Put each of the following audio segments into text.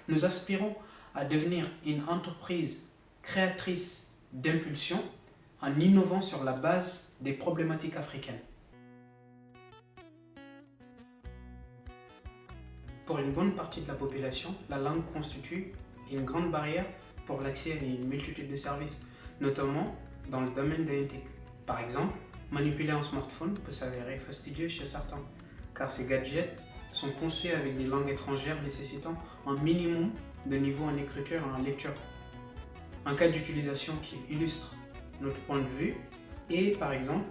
Nous aspirons à devenir une entreprise créatrice d'impulsion en innovant sur la base des problématiques africaines. Pour une bonne partie de la population, la langue constitue une grande barrière pour l'accès à une multitude de services, notamment dans le domaine de l'éthique. Par exemple, manipuler un smartphone peut s'avérer fastidieux chez certains, car ces gadgets sont conçus avec des langues étrangères nécessitant un minimum de niveau en écriture et en lecture. Un cas d'utilisation qui illustre notre point de vue est, par exemple,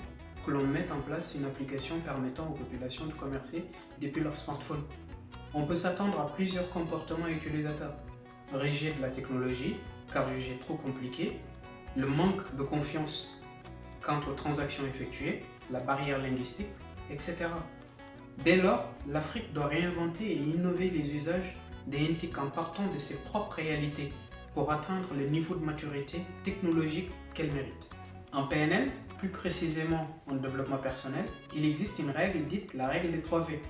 que l'on mette en place une application permettant aux populations de commercer depuis leur smartphone. On peut s'attendre à plusieurs comportements utilisateurs. Rejet de la technologie, car jugée trop compliquée, le manque de confiance quant aux transactions effectuées, la barrière linguistique, etc. Dès lors, l'Afrique doit réinventer et innover les usages des NTIC en partant de ses propres réalités pour atteindre le niveau de maturité technologique qu'elle mérite. En PNL, plus précisément en développement personnel, il existe une règle dite la règle des 3 V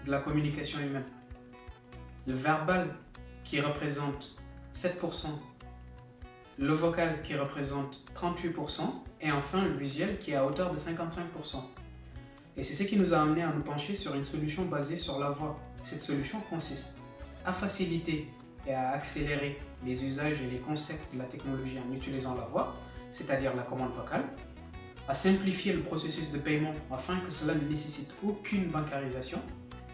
de la communication humaine. Le verbal qui représente 7%, le vocal qui représente 38% et enfin le visuel qui est à hauteur de 55%. Et c'est ce qui nous a amené à nous pencher sur une solution basée sur la voix. Cette solution consiste à faciliter et à accélérer les usages et les concepts de la technologie en utilisant la voix, c'est-à-dire la commande vocale, à simplifier le processus de paiement afin que cela ne nécessite aucune bancarisation,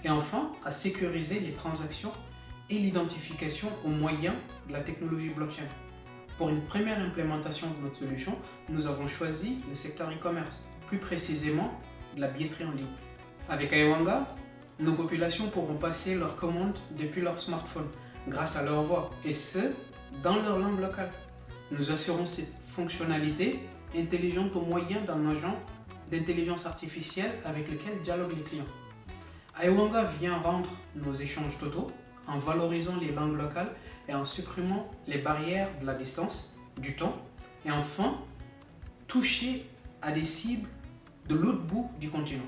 et enfin à sécuriser les transactions et l'identification au moyen de la technologie blockchain. Pour une première implémentation de notre solution, nous avons choisi le secteur e-commerce, plus précisément de la billetterie en ligne. Avec Aiwanga, nos populations pourront passer leurs commandes depuis leur smartphone grâce à leur voix, et ce, dans leur langue locale. Nous assurons cette fonctionnalité intelligente au moyen d'un agent d'intelligence artificielle avec lequel dialoguent les clients. Aiwanga vient rendre nos échanges totaux en valorisant les langues locales et en supprimant les barrières de la distance, du temps, et enfin toucher à des cibles de l'autre bout du continent.